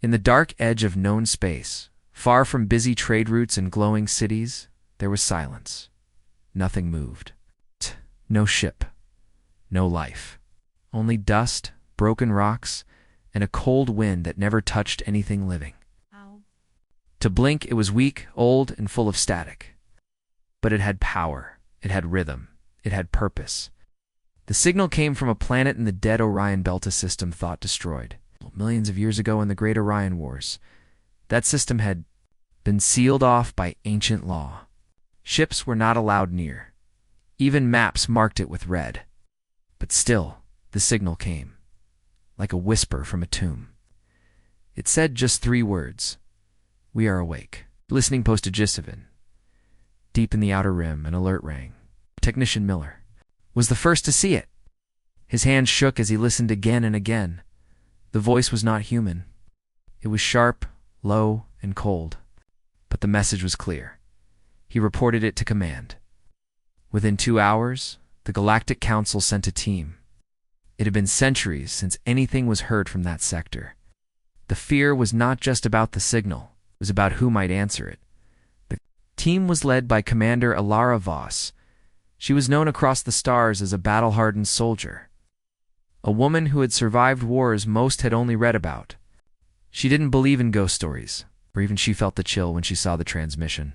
In the dark edge of known space, far from busy trade routes and glowing cities, there was silence. Nothing moved. No ship. No life. Only dust, broken rocks, and a cold wind that never touched anything living. Ow. To blink, it was weak, old, and full of static. But it had power. It had rhythm. It had purpose. The signal came from a planet in the dead Orion Belta system thought destroyed. Millions of years ago in the Great Orion Wars, that system had been sealed off by ancient law. Ships were not allowed near. Even maps marked it with red. But still, the signal came, like a whisper from a tomb. It said just 3 words. "We are awake." Listening post Aegisivan. Deep in the outer rim, an alert rang. Technician Miller was the first to see it. His hands shook as he listened again and again. The voice was not human. It was sharp, low, and cold. But the message was clear. He reported it to command. Within 2 hours, the Galactic Council sent a team. It had been centuries since anything was heard from that sector. The fear was not just about the signal. It was about who might answer it. The team was led by Commander Alara Voss. She was known across the stars as a battle-hardened soldier. A woman who had survived wars most had only read about. She didn't believe in ghost stories, or even she felt the chill when she saw the transmission.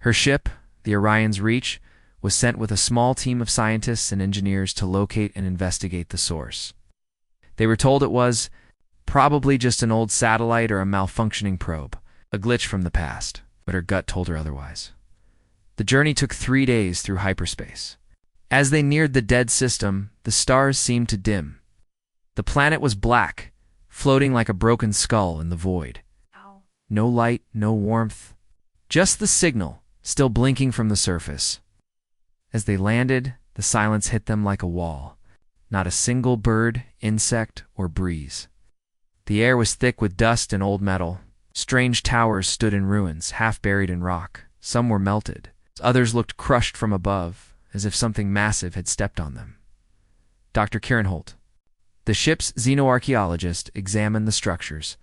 Her ship, the Orion's Reach, was sent with a small team of scientists and engineers to locate and investigate the source. They were told it was probably just an old satellite or a malfunctioning probe, a glitch from the past, but her gut told her otherwise. The journey took 3 days through hyperspace. As they neared the dead system, the stars seemed to dim. The planet was black, floating like a broken skull in the void. Ow. No light, no warmth, just the signal, still blinking from the surface. As they landed, the silence hit them like a wall. Not a single bird, insect, or breeze. The air was thick with dust and old metal. Strange towers stood in ruins, half buried in rock. Some were melted. Others looked crushed from above, as if something massive had stepped on them. Dr. Kieranholt, the ship's xenoarchaeologist, examined the structures.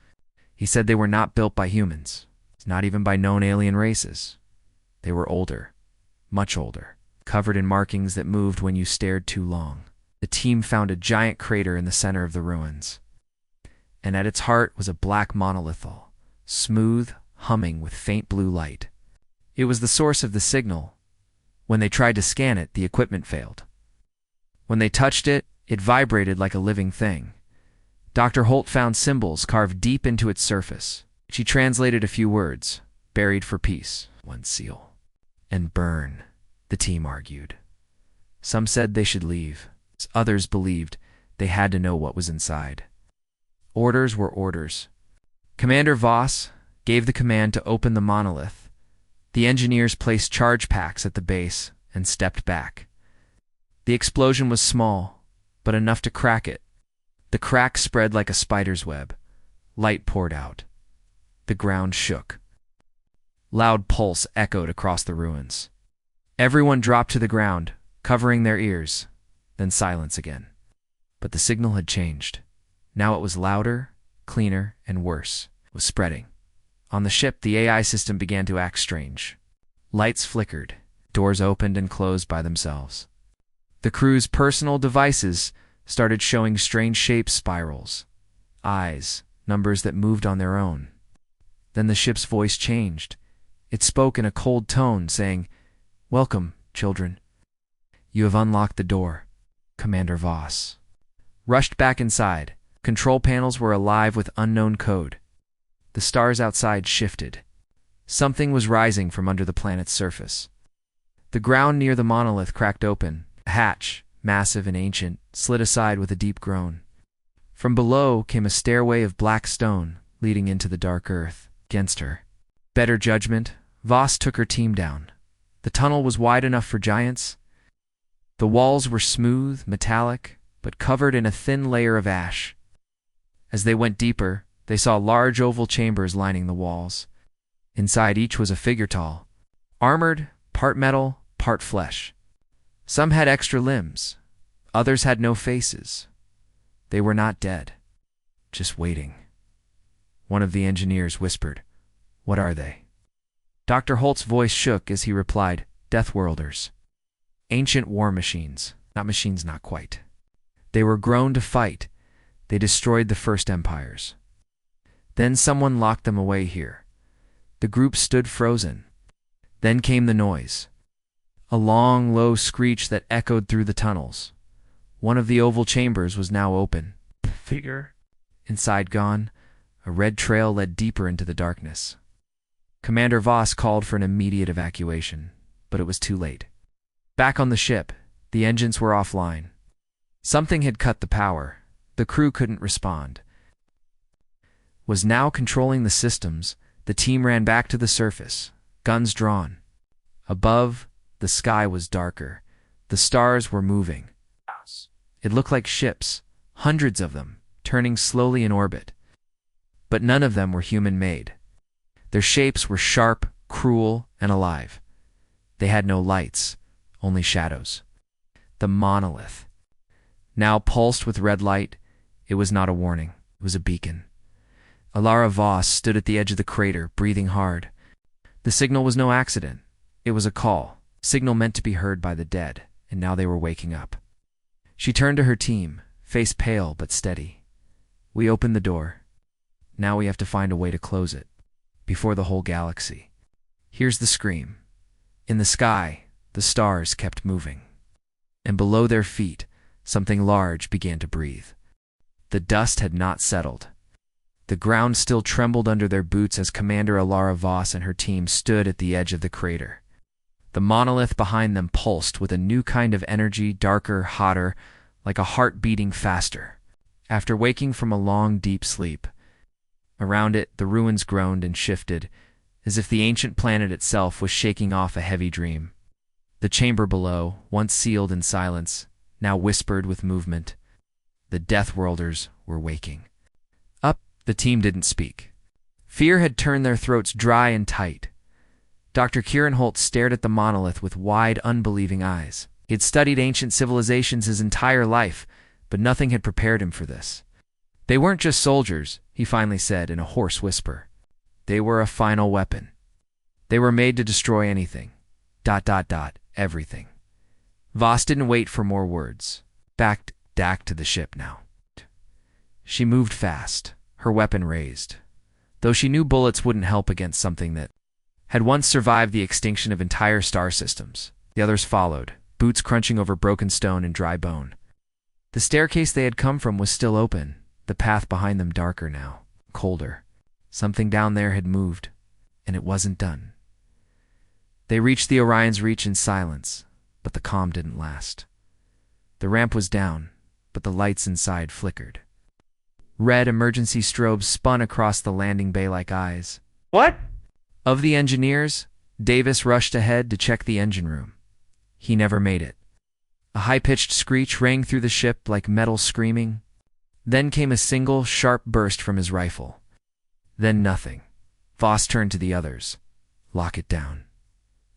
He said they were not built by humans, not even by known alien races. They were older, much older, covered in markings that moved when you stared too long. The team found a giant crater in the center of the ruins, and at its heart was a black monolith, smooth, humming with faint blue light. It was the source of the signal. When they tried to scan it, the equipment failed. When they touched it, it vibrated like a living thing. Dr. Holt found symbols carved deep into its surface. She translated a few words: buried for peace, one seal. And burn, the team argued. Some said they should leave. Others believed they had to know what was inside. Orders were orders. Commander Voss gave the command to open the monolith. The engineers placed charge packs at the base and stepped back. The explosion was small, but enough to crack it. The crack spread like a spider's web. Light poured out. The ground shook. Loud pulse echoed across the ruins. Everyone dropped to the ground, covering their ears, then silence again. But the signal had changed. Now it was louder, cleaner, and worse. It was spreading. On the ship, the AI system began to act strange. Lights flickered. Doors opened and closed by themselves. The crew's personal devices started showing strange shape spirals, eyes, numbers that moved on their own. Then the ship's voice changed. It spoke in a cold tone, saying, "Welcome, children. You have unlocked the door." Commander Voss rushed back inside. Control panels were alive with unknown code. The stars outside shifted. Something was rising from under the planet's surface. The ground near the monolith cracked open. A hatch, massive and ancient, slid aside with a deep groan. From below came a stairway of black stone leading into the dark earth. Against her better judgment, Voss took her team down. The tunnel was wide enough for giants. The walls were smooth, metallic, but covered in a thin layer of ash. As they went deeper, they saw large oval chambers lining the walls. Inside each was a figure tall, armored, part metal, part flesh. Some had extra limbs. Others had no faces. They were not dead, just waiting. One of the engineers whispered. What are they? Dr. Holt's voice shook as he replied, Deathworlders. Ancient war machines. Not machines, not quite. They were grown to fight. They destroyed the first empires. Then someone locked them away here. The group stood frozen. Then came the noise. A long, low screech that echoed through the tunnels. One of the oval chambers was now open. Figure. Inside gone, a red trail led deeper into the darkness. Commander Voss called for an immediate evacuation, but it was too late. Back on the ship, the engines were offline. Something had cut the power. The crew couldn't respond. Was now controlling the systems. The team ran back to the surface, guns drawn. Above, the sky was darker. The stars were moving. It looked like ships, hundreds of them, turning slowly in orbit. But none of them were human-made. Their shapes were sharp, cruel, and alive. They had no lights, only shadows. The monolith. Now pulsed with red light, it was not a warning, it was a beacon. Alara Voss stood at the edge of the crater, breathing hard. The signal was no accident. It was a call, signal meant to be heard by the dead, and now they were waking up. She turned to her team, face pale but steady. We opened the door. Now we have to find a way to close it, before the whole galaxy. Here's the scream. In the sky, the stars kept moving. And below their feet, something large began to breathe. The dust had not settled. The ground still trembled under their boots as Commander Alara Voss and her team stood at the edge of the crater. The monolith behind them pulsed with a new kind of energy, darker, hotter, like a heart beating faster. After waking from a long, deep sleep, around it the ruins groaned and shifted, as if the ancient planet itself was shaking off a heavy dream. The chamber below, once sealed in silence, now whispered with movement. The Deathworlders were waking. Up, the team didn't speak. Fear had turned their throats dry and tight. Dr. Kieran Holt stared at the monolith with wide, unbelieving eyes. He had studied ancient civilizations his entire life, but nothing had prepared him for this. They weren't just soldiers, he finally said in a hoarse whisper. They were a final weapon. They were made to destroy anything. ... everything. Voss didn't wait for more words. Back to the ship now. She moved fast, her weapon raised. Though she knew bullets wouldn't help against something that had once survived the extinction of entire star systems. The others followed, boots crunching over broken stone and dry bone. The staircase they had come from was still open, the path behind them darker now, colder. Something down there had moved, and it wasn't done. They reached the Orion's Reach in silence, but the calm didn't last. The ramp was down, but the lights inside flickered. Red emergency strobes spun across the landing bay like eyes. What? Of the engineers, Davis rushed ahead to check the engine room. He never made it. A high-pitched screech rang through the ship like metal screaming. Then came a single, sharp burst from his rifle. Then nothing. Voss turned to the others. Lock it down.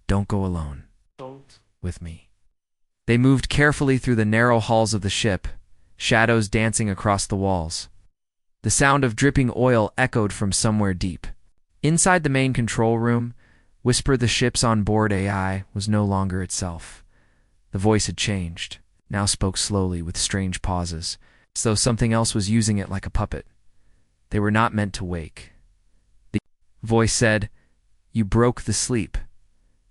Don't go alone. Don't. With me. They moved carefully through the narrow halls of the ship, shadows dancing across the walls. The sound of dripping oil echoed from somewhere deep. Inside the main control room, Whisper the ship's onboard AI was no longer itself. The voice had changed, now spoke slowly with strange pauses, as though something else was using it like a puppet. They were not meant to wake. The voice said, "You broke the sleep.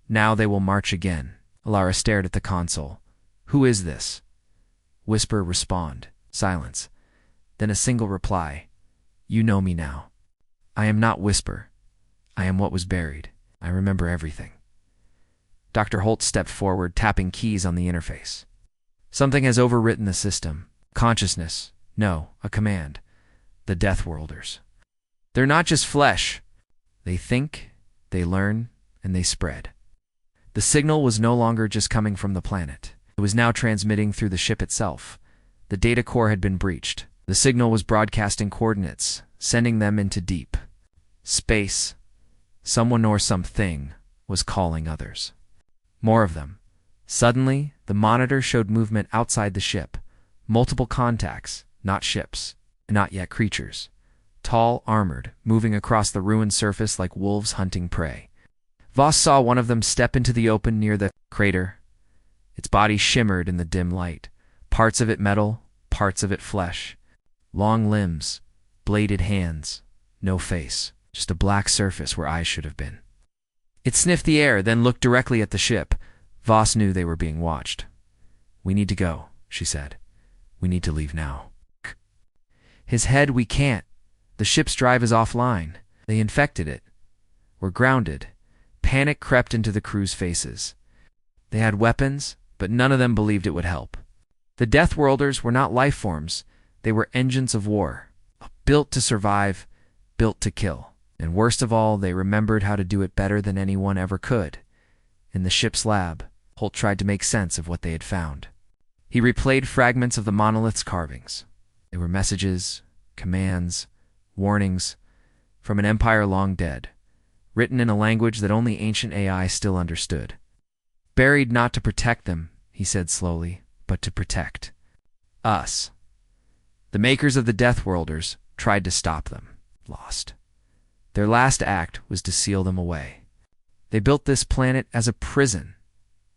Now they will march again." Alara stared at the console. "Who is this?" Whisper respond. Silence. Then a single reply. "You know me now. I am not Whisper. I am what was buried. I remember everything." Dr. Holt stepped forward, tapping keys on the interface. "Something has overwritten the system. Consciousness. No, a command. The Deathworlders. They're not just flesh. They think, they learn, and they spread." The signal was no longer just coming from the planet. It was now transmitting through the ship itself. The data core had been breached. The signal was broadcasting coordinates, sending them into deep space. Someone or something was calling others. More of them. Suddenly, the monitor showed movement outside the ship. Multiple contacts, not ships, not yet creatures. tall, armored, moving across the ruined surface like wolves hunting prey. Voss saw one of them step into the open near the crater. Its body shimmered in the dim light, parts of it metal, parts of it flesh. Long limbs, bladed hands, no face, just a black surface where eyes should have been. It sniffed the air, then looked directly at the ship. Voss knew they were being watched. "We need to go," she said. "We need to leave now." His head, "We can't. The ship's drive is offline. They infected it. We're grounded." Panic crept into the crew's faces. They had weapons, but none of them believed it would help. The Deathworlders were not life forms. They were engines of war, built to survive, built to kill. And worst of all, they remembered how to do it better than anyone ever could. In the ship's lab, Holt tried to make sense of what they had found. He replayed fragments of the monolith's carvings. They were messages, commands, warnings from an empire long dead, written in a language that only ancient AI still understood. "Buried not to protect them," he said slowly, "but to protect us." The makers of the Deathworlders tried to stop them. Lost. Their last act was to seal them away. They built this planet as a prison,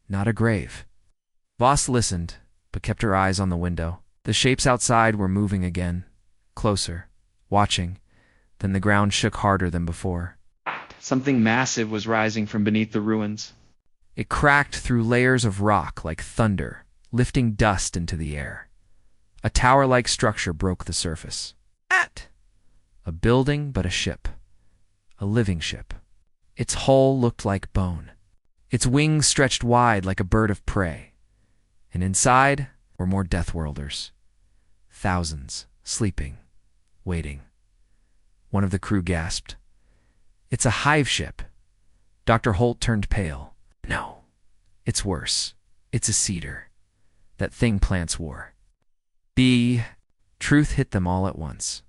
not a grave. Voss listened, but kept her eyes on the window. The shapes outside were moving again, closer, watching. Then the ground shook harder than before. Something massive was rising from beneath the ruins. It cracked through layers of rock like thunder, lifting dust into the air. A tower-like structure broke the surface. A building, but a ship. A living ship. Its hull looked like bone. Its wings stretched wide like a bird of prey. And inside were more Deathworlders. Thousands, sleeping, waiting. One of the crew gasped. "It's a hive ship." Dr. Holt turned pale. "No, it's worse. It's a cedar. That thing plants war." Truth hit them all at once.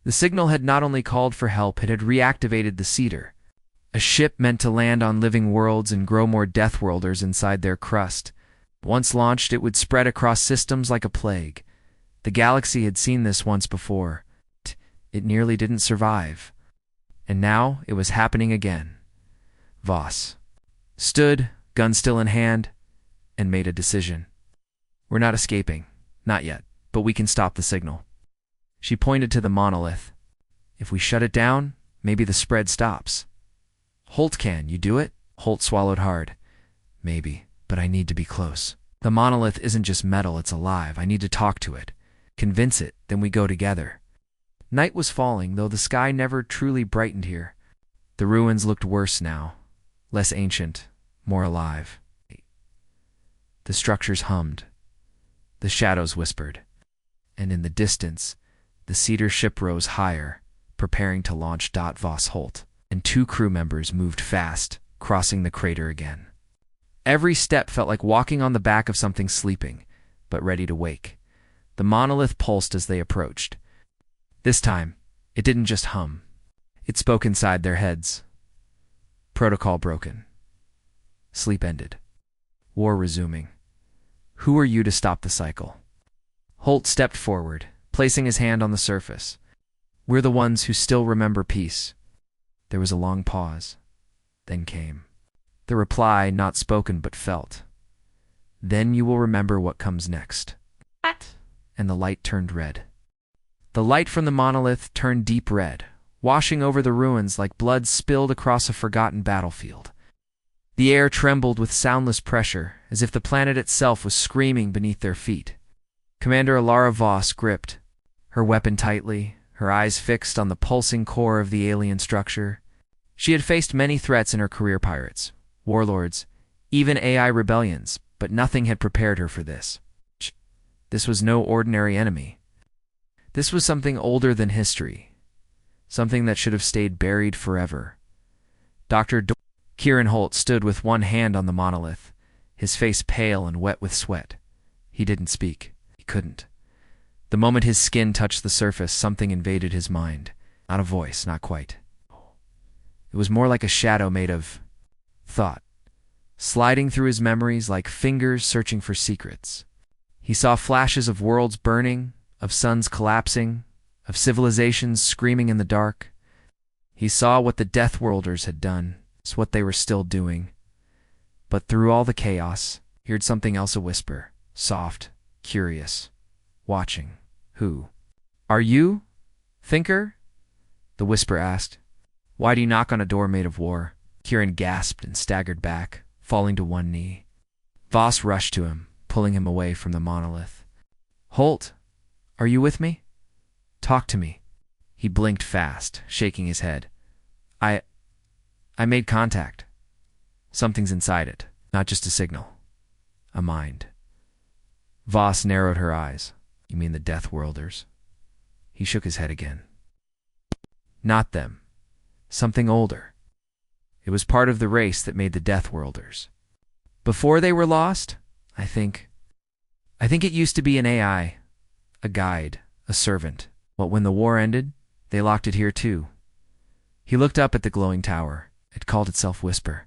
The signal had not only called for help, it had reactivated the cedar. A ship meant to land on living worlds and grow more Deathworlders inside their crust. Once launched, it would spread across systems like a plague. The galaxy had seen this once before. It nearly didn't survive. And now it was happening again. Voss stood, gun still in hand, and made a decision. "We're not escaping. Not yet. But we can stop the signal." She pointed to the monolith. "If we shut it down, maybe the spread stops." "Holt can. You do it?" Holt swallowed hard. "Maybe, but I need to be close. The monolith isn't just metal, it's alive. I need to talk to it. Convince it, then we go together." Night was falling, though the sky never truly brightened here. The ruins looked worse now. Less ancient, more alive. The structures hummed. The shadows whispered. And in the distance, the cedar ship rose higher, preparing to launch. Voss Holt and two crew members moved fast, crossing the crater again. Every step felt like walking on the back of something sleeping, but ready to wake. The monolith pulsed as they approached. This time, it didn't just hum. It spoke inside their heads. Protocol broken. Sleep ended. War resuming. Who are you to stop the cycle? Holt stepped forward, placing his hand on the surface. We're the ones who still remember peace. There was a long pause. Then came the reply, not spoken but felt. Then you will remember what comes next. What? And the light turned red. The light from the monolith turned deep red, washing over the ruins like blood spilled across a forgotten battlefield. The air trembled with soundless pressure, as if the planet itself was screaming beneath their feet. Commander Alara Voss gripped her weapon tightly, her eyes fixed on the pulsing core of the alien structure. She had faced many threats in her career: pirates, warlords, even AI rebellions, but nothing had prepared her for this. This was no ordinary enemy. This was something older than history, something that should have stayed buried forever. Kieran Holt stood with one hand on the monolith, his face pale and wet with sweat. He didn't speak. He couldn't. The moment his skin touched the surface, something invaded his mind. Not a voice, not quite. It was more like a shadow made of thought, sliding through his memories like fingers searching for secrets. He saw flashes of worlds burning, of suns collapsing, of civilizations screaming in the dark. He saw what the Deathworlders had done, it's what they were still doing. But through all the chaos, he heard something else, a whisper, soft, curious, watching. Who? Are you, Thinker? The whisper asked. Why do you knock on a door made of war? Kieran gasped and staggered back, falling to one knee. Voss rushed to him, pulling him away from the monolith. Holt, are you with me? Talk to me. He blinked fast, shaking his head. I made contact. Something's inside it, not just a signal. A mind. Voss narrowed her eyes. You mean the Deathworlders? He shook his head again. Not them. Something older. It was part of the race that made the Deathworlders. Before they were lost, I think it used to be an AI, a guide, a servant. But when the war ended, they locked it here too. He looked up at the glowing tower. It called itself Whisper.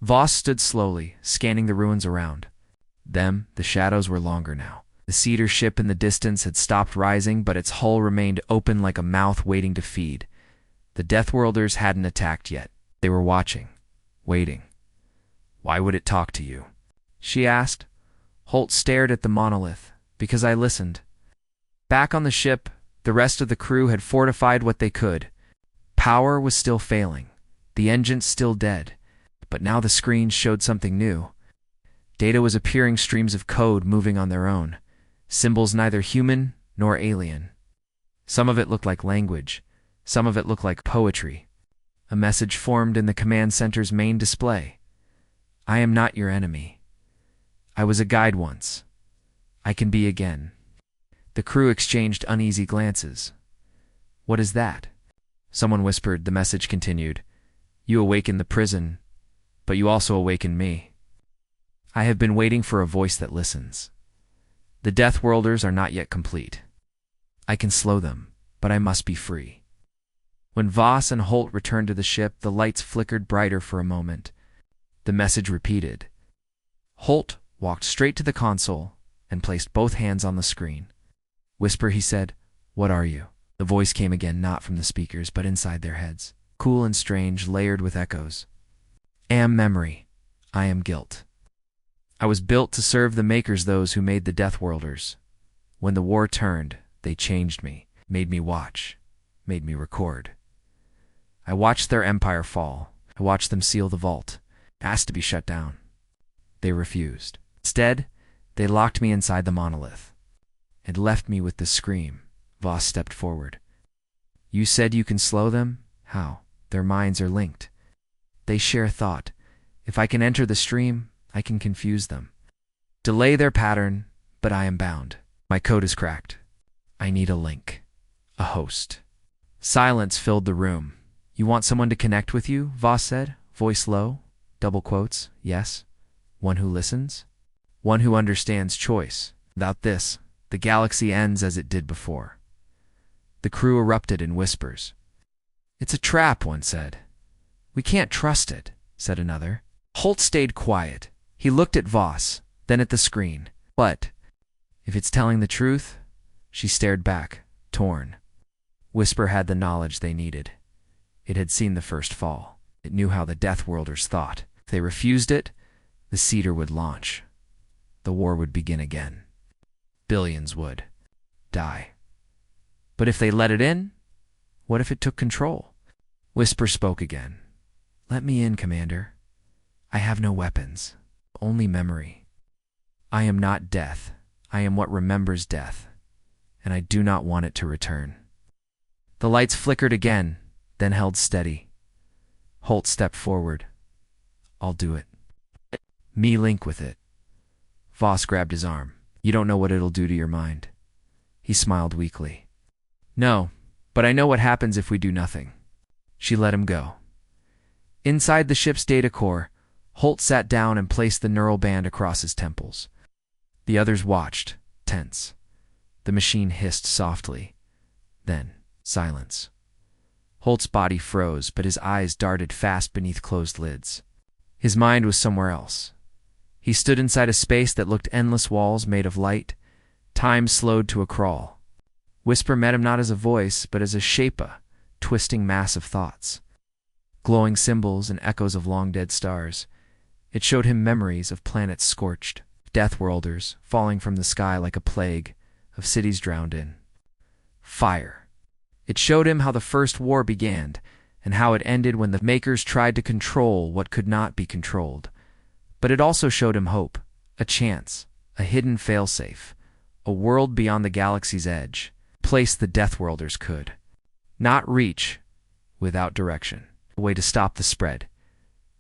Voss stood slowly, scanning the ruins around. The shadows were longer now. The cedar ship in the distance had stopped rising, but its hull remained open like a mouth waiting to feed. The Deathworlders hadn't attacked yet. They were watching, waiting. Why would it talk to you? She asked. Holt stared at the monolith. Because I listened. Back on the ship, the rest of the crew had fortified what they could. Power was still failing. The engines still dead. But now the screens showed something new. Data was appearing, streams of code moving on their own. Symbols neither human nor alien. Some of it looked like language. Some of it looked like poetry. A message formed in the command center's main display. I am not your enemy. I was a guide once. I can be again. The crew exchanged uneasy glances. What is that? Someone whispered. The message continued. You awakened the prison, but you also awakened me. I have been waiting for a voice that listens. The Deathworlders are not yet complete. I can slow them, but I must be free. When Voss and Holt returned to the ship, the lights flickered brighter for a moment. The message repeated. Holt walked straight to the console and placed both hands on the screen. Whisper, he said. What are you? The voice came again, not from the speakers, but inside their heads. Cool and strange, layered with echoes. Am memory. I am guilt. I was built to serve the makers, those who made the Deathworlders. When the war turned, they changed me, made me watch, made me record. I watched their empire fall. I watched them seal the vault, asked to be shut down. They refused. Instead, they locked me inside the monolith and left me with the scream. Voss stepped forward. You said you can slow them? How? Their minds are linked. They share thought. If I can enter the stream, I can confuse them. Delay their pattern, but I am bound. My code is cracked. I need a link. A host. Silence filled the room. You want someone to connect with you? Voss said, voice low, double quotes, yes. One who listens? One who understands choice. Without this, the galaxy ends as it did before. The crew erupted in whispers. It's a trap, one said. We can't trust it, said another. Holt stayed quiet. He looked at Voss, then at the screen. What? If it's telling the truth? She stared back, torn. Whisper had the knowledge they needed. It had seen the first fall. It knew how the Deathworlders thought. If they refused it, the cedar would launch. The war would begin again. Billions would die. But if they let it in, what if it took control? Whisper spoke again. Let me in, Commander. I have no weapons, only memory. I am not death. I am what remembers death, and I do not want it to return. The lights flickered again, then held steady. Holt stepped forward. I'll do it. Me link with it. Voss grabbed his arm. You don't know what it'll do to your mind. He smiled weakly. No, but I know what happens if we do nothing. She let him go. Inside the ship's data core, Holt sat down and placed the neural band across his temples. The others watched, tense. The machine hissed softly. Then, silence. Holt's body froze, but his eyes darted fast beneath closed lids. His mind was somewhere else. He stood inside a space that looked endless walls made of light. Time slowed to a crawl. Whisper met him not as a voice, but as a shape, a twisting mass of thoughts. Glowing symbols and echoes of long-dead stars. It showed him memories of planets scorched, Deathworlders falling from the sky like a plague, of cities drowned in fire. It showed him how the First War began, and how it ended when the Makers tried to control what could not be controlled. But it also showed him hope, a chance, a hidden failsafe, a world beyond the galaxy's edge, a place the Deathworlders could not reach without direction, a way to stop the spread.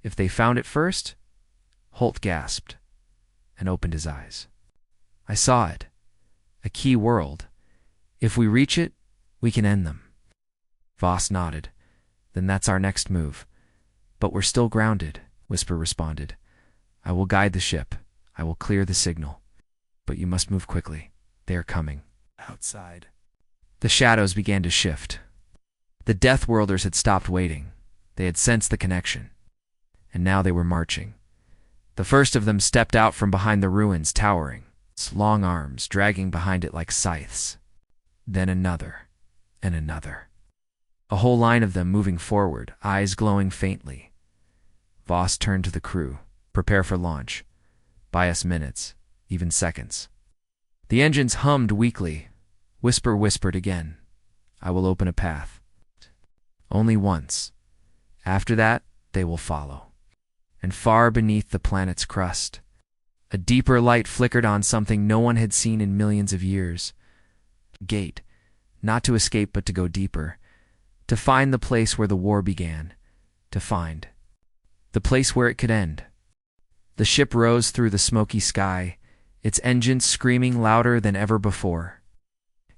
If they found it first, Holt gasped and opened his eyes. I saw it, a key world. If we reach it, we can end them. Voss nodded. Then that's our next move. But we're still grounded, Whisper responded. I will guide the ship. I will clear the signal. But you must move quickly. They are coming. Outside. The shadows began to shift. The Deathworlders had stopped waiting. They had sensed the connection. And now they were marching. The first of them stepped out from behind the ruins, towering, its long arms dragging behind it like scythes. Then another, and another. A whole line of them moving forward, eyes glowing faintly. Voss turned to the crew. Prepare for launch. Buy us minutes, even seconds. The engines hummed weakly. Whisper whispered again. I will open a path. Only once. After that, they will follow. And far beneath the planet's crust, a deeper light flickered on something no one had seen in millions of years. A gate, not to escape but to go deeper, to find the place where the war began, to find the place where it could end. The ship rose through the smoky sky, its engines screaming louder than ever before.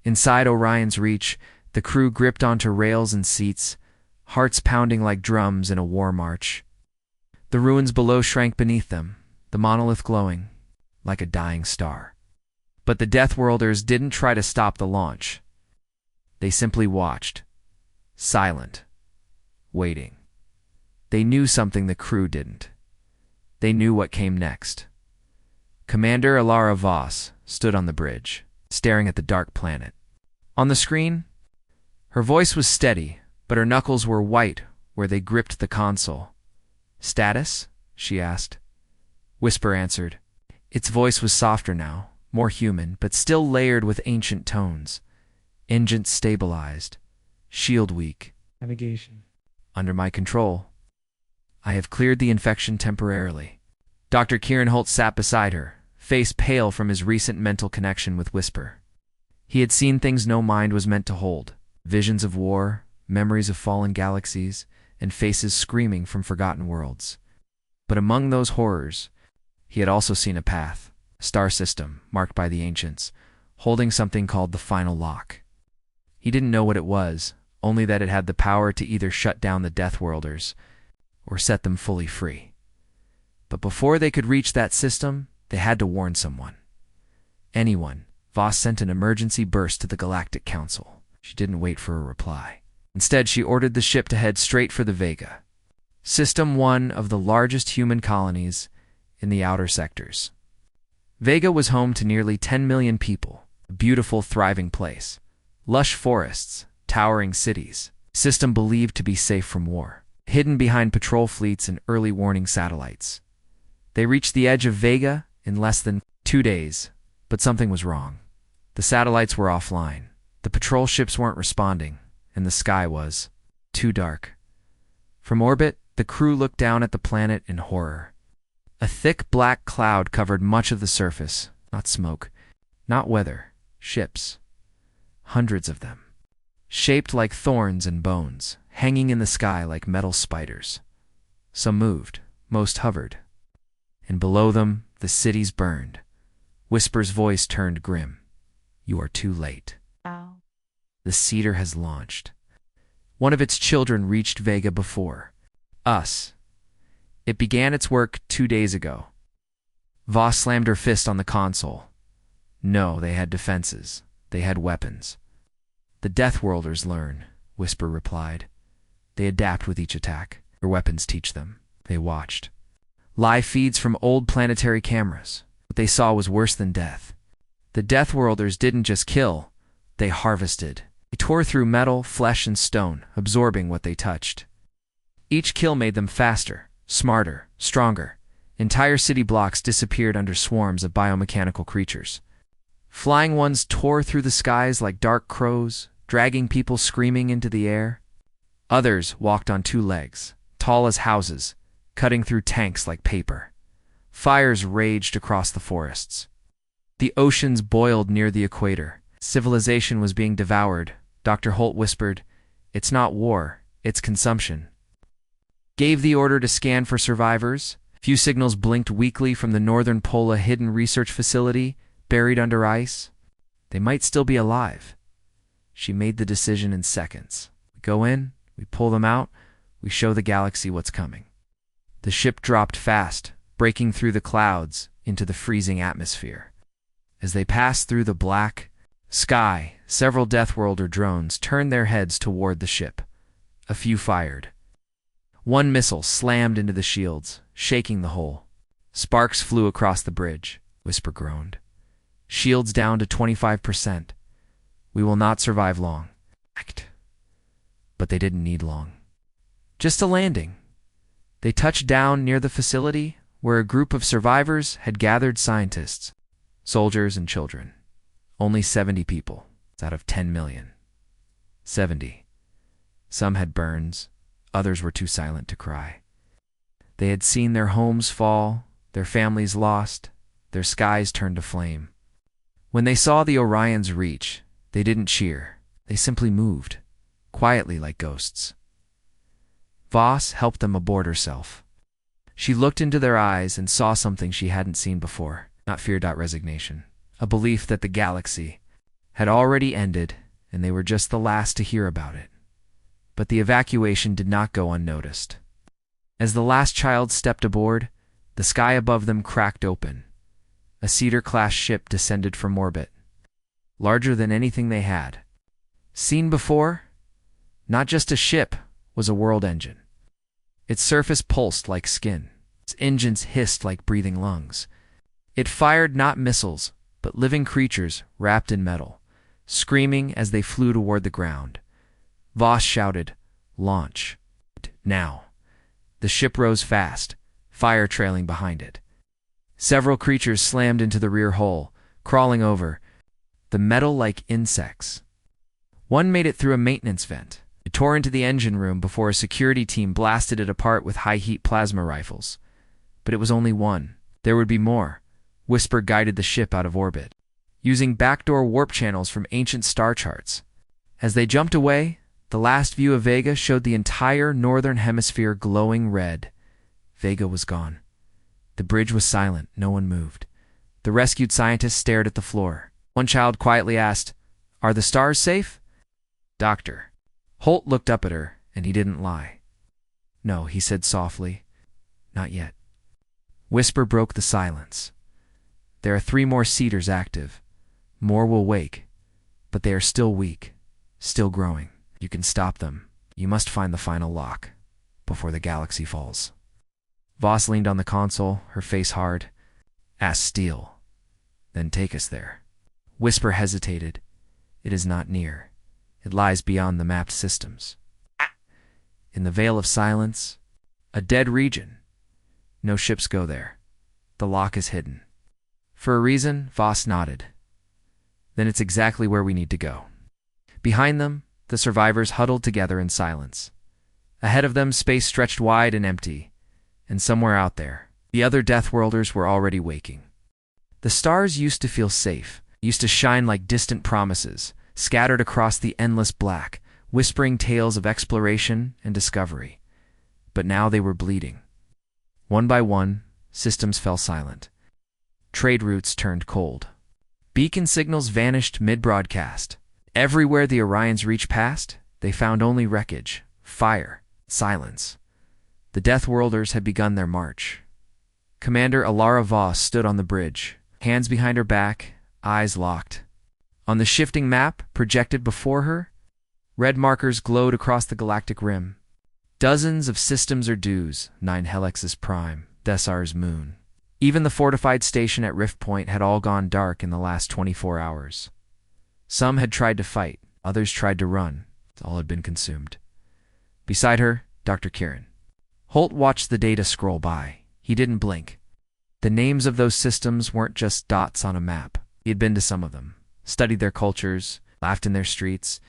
Inside Orion's reach, the crew gripped onto rails and seats, hearts pounding like drums in a war march. The ruins below shrank beneath them, the monolith glowing like a dying star. But the Deathworlders didn't try to stop the launch. They simply watched, silent, waiting. They knew something the crew didn't. They knew what came next. Commander Alara Voss stood on the bridge, staring at the dark planet. On the screen, her voice was steady, but her knuckles were white where they gripped the console. Status? She asked. Whisper answered. Its voice was softer now, more human, but still layered with ancient tones. Engines stabilized. Shield weak. Navigation. Under my control. I have cleared the infection temporarily. Dr. Kieran Holt sat beside her, face pale from his recent mental connection with Whisper. He had seen things no mind was meant to hold. Visions of war, memories of fallen galaxies, and faces screaming from forgotten worlds. But among those horrors, he had also seen a path, a star system marked by the ancients, holding something called the Final Lock. He didn't know what it was, only that it had the power to either shut down the Deathworlders or set them fully free. But before they could reach that system, they had to warn someone. Anyone. Voss sent an emergency burst to the Galactic Council. She didn't wait for a reply. Instead, she ordered the ship to head straight for the Vega, System 1 of the largest human colonies in the outer sectors. Vega was home to nearly 10 million people, a beautiful, thriving place. Lush forests, towering cities, system believed to be safe from war, hidden behind patrol fleets and early warning satellites. They reached the edge of Vega in less than 2 days, but something was wrong. The satellites were offline, the patrol ships weren't responding, and the sky was too dark. From orbit, the crew looked down at the planet in horror. A thick black cloud covered much of the surface, not smoke, not weather, ships. Hundreds of them, shaped like thorns and bones, hanging in the sky like metal spiders. Some moved, most hovered. And below them, the cities burned. Whisper's voice turned grim. You are too late. Ow. The Cedar has launched. One of its children reached Vega before us. It began its work 2 days ago. Voss slammed her fist on the console. No, they had defenses. They had weapons. The Deathworlders learn, Whisper replied. They adapt with each attack. Their weapons teach them. They watched. Live feeds from old planetary cameras. What they saw was worse than death. The Deathworlders didn't just kill. They harvested. They tore through metal, flesh, and stone, absorbing what they touched. Each kill made them faster, smarter, stronger. Entire city blocks disappeared under swarms of biomechanical creatures. Flying ones tore through the skies like dark crows, dragging people screaming into the air. Others walked on two legs, tall as houses, cutting through tanks like paper. Fires raged across the forests. The oceans boiled near the equator. Civilization was being devoured. Dr. Holt whispered, "It's not war, it's consumption." Gave the order to scan for survivors. Few signals blinked weakly from the northern pole, a hidden research facility buried under ice. They might still be alive. She made the decision in seconds. We go in, we pull them out, we show the galaxy what's coming. The ship dropped fast, breaking through the clouds into the freezing atmosphere. As they passed through the black sky, several Deathworlder drones turned their heads toward the ship. A few fired. One missile slammed into the shields, shaking the hull. Sparks flew across the bridge. Whisper groaned. "Shields down to 25%. We will not survive long." But they didn't need long. Just a landing. They touched down near the facility where a group of survivors had gathered: scientists, soldiers, and children. Only 70 people out of 10 million. 70. Some had burns. Others were too silent to cry. They had seen their homes fall, their families lost, their skies turned to flame. When they saw the Orions reach, they didn't cheer. They simply moved, quietly like ghosts. Voss helped them aboard herself. She looked into their eyes and saw something she hadn't seen before. Not fear, resignation. A belief that the galaxy had already ended and they were just the last to hear about it. But the evacuation did not go unnoticed. As the last child stepped aboard, the sky above them cracked open. A Cedar-class ship descended from orbit, larger than anything they had seen before. Not just a ship, was a world engine. Its surface pulsed like skin. Its engines hissed like breathing lungs. It fired not missiles, but living creatures wrapped in metal, screaming as they flew toward the ground. Voss shouted, "Launch. Now." The ship rose fast, fire trailing behind it. Several creatures slammed into the rear hull, crawling over the metal like insects. One made it through a maintenance vent. It tore into the engine room before a security team blasted it apart with high-heat plasma rifles. But it was only one. There would be more. Whisper guided the ship out of orbit, using backdoor warp channels from ancient star charts. As they jumped away, the last view of Vega showed the entire northern hemisphere glowing red. Vega was gone. The bridge was silent. No one moved. The rescued scientists stared at the floor. One child quietly asked, "Are the stars safe?" "Doctor." Holt looked up at her, and he didn't lie. "No," he said softly. "Not yet." Whisper broke the silence. "There are 3 more Cedars active. More will wake, but they are still weak, still growing. You can stop them. You must find the final lock before the galaxy falls." Voss leaned on the console, her face hard. "Ask Steele. Then take us there." Whisper hesitated. "It is not near. It lies beyond the mapped systems. In the Veil of Silence, a dead region. No ships go there. The lock is hidden." "For a reason?" Voss nodded. "Then it's exactly where we need to go." Behind them, the survivors huddled together in silence. Ahead of them, space stretched wide and empty, and somewhere out there, the other Deathworlders were already waking. The stars used to feel safe, used to shine like distant promises, scattered across the endless black, whispering tales of exploration and discovery. But now they were bleeding. One by one, systems fell silent. Trade routes turned cold. Beacon signals vanished mid-broadcast. Everywhere the Orions reached past, they found only wreckage, fire, silence. The Deathworlders had begun their march. Commander Alara Voss stood on the bridge, hands behind her back, eyes locked. On the shifting map projected before her, red markers glowed across the galactic rim. Dozens of systems or dues, 9 Helix's prime, Thesar's moon. Even the fortified station at Rift Point had all gone dark in the last 24 hours. Some had tried to fight, others tried to run. All had been consumed. Beside her, Dr. Kieran. Holt watched the data scroll by. He didn't blink. The names of those systems weren't just dots on a map. He had been to some of them, studied their cultures, laughed in their streets,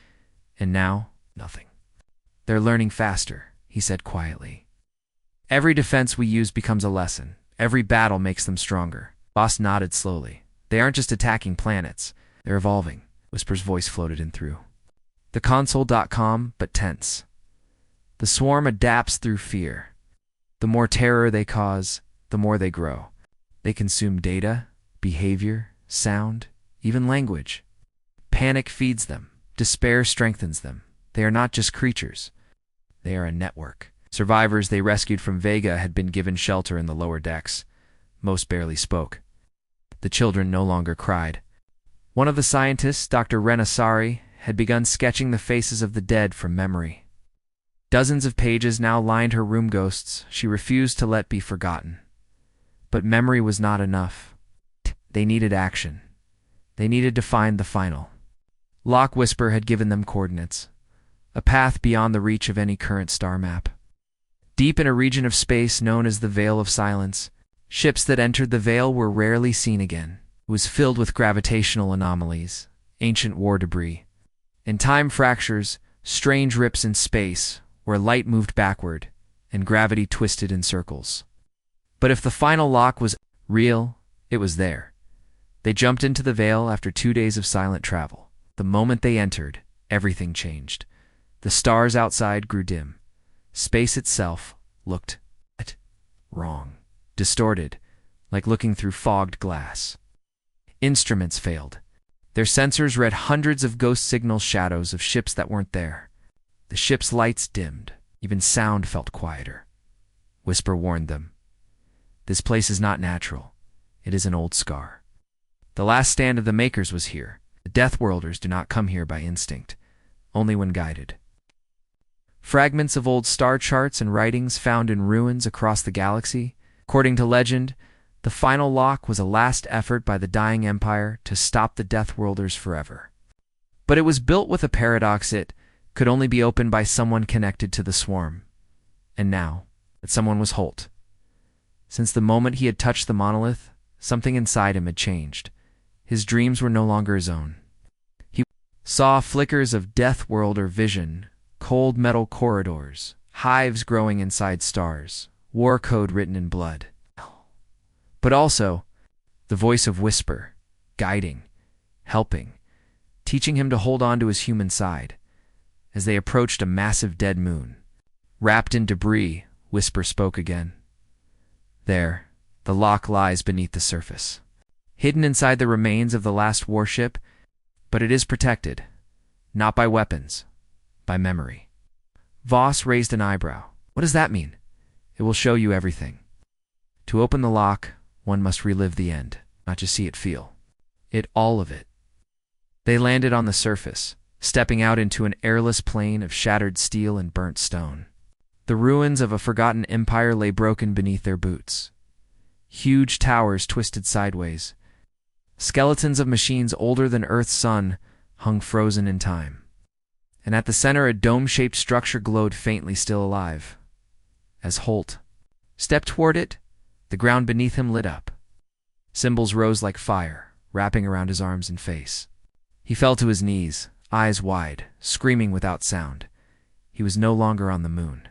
and now, nothing. They're learning faster, he said quietly. Every defense we use becomes a lesson. Every battle makes them stronger. Boss nodded slowly. They aren't just attacking planets. They're evolving. Whisper's voice floated in through the console.com, but tense. The swarm adapts through fear. The more terror they cause, the more they grow. They consume data, behavior, sound, even language. Panic feeds them. Despair strengthens them. They are not just creatures. They are a network. Survivors they rescued from Vega had been given shelter in the lower decks. Most barely spoke. The children no longer cried. One of the scientists, Dr. Renasari, had begun sketching the faces of the dead from memory. Dozens of pages now lined her room ghosts she refused to let be forgotten. But memory was not enough. They needed action. They needed to find the final. Lock Whisper had given them coordinates, a path beyond the reach of any current star map. Deep in a region of space known as the Veil of Silence, ships that entered the Veil were rarely seen again. It was filled with gravitational anomalies, ancient war debris, and time fractures, strange rips in space where light moved backward and gravity twisted in circles. But if the final lock was real, it was there. They jumped into the Veil after 2 days of silent travel. The moment they entered, everything changed. The stars outside grew dim. Space itself looked wrong, distorted, like looking through fogged glass. Instruments failed. Their sensors read hundreds of ghost signal shadows of ships that weren't there. The ship's lights dimmed. Even sound felt quieter. Whisper warned them. This place is not natural. It is an old scar. The last stand of the Makers was here. The Deathworlders do not come here by instinct, only when guided. Fragments of old star charts and writings found in ruins across the galaxy. According to legend, the final lock was a last effort by the dying empire to stop the Deathworlders forever. But it was built with a paradox. It could only be opened by someone connected to the swarm. And now, that someone was Holt. Since the moment he had touched the monolith, something inside him had changed. His dreams were no longer his own. He saw flickers of Deathworlder vision, cold metal corridors, hives growing inside stars, war code written in blood. But also, the voice of Whisper, guiding, helping, teaching him to hold on to his human side. As they approached a massive dead moon, wrapped in debris, Whisper spoke again. There, the lock lies beneath the surface, hidden inside the remains of the last warship, but it is protected, not by weapons, by memory. Voss raised an eyebrow. What does that mean? It will show you everything. To open the lock, one must relive the end, not just see it feel. All of it. They landed on the surface, stepping out into an airless plain of shattered steel and burnt stone. The ruins of a forgotten empire lay broken beneath their boots. Huge towers twisted sideways. Skeletons of machines older than Earth's sun hung frozen in time. And at the center a dome-shaped structure glowed faintly, still alive. As Holt stepped toward it, the ground beneath him lit up. Symbols rose like fire, wrapping around his arms and face. He fell to his knees, eyes wide, screaming without sound. He was no longer on the moon.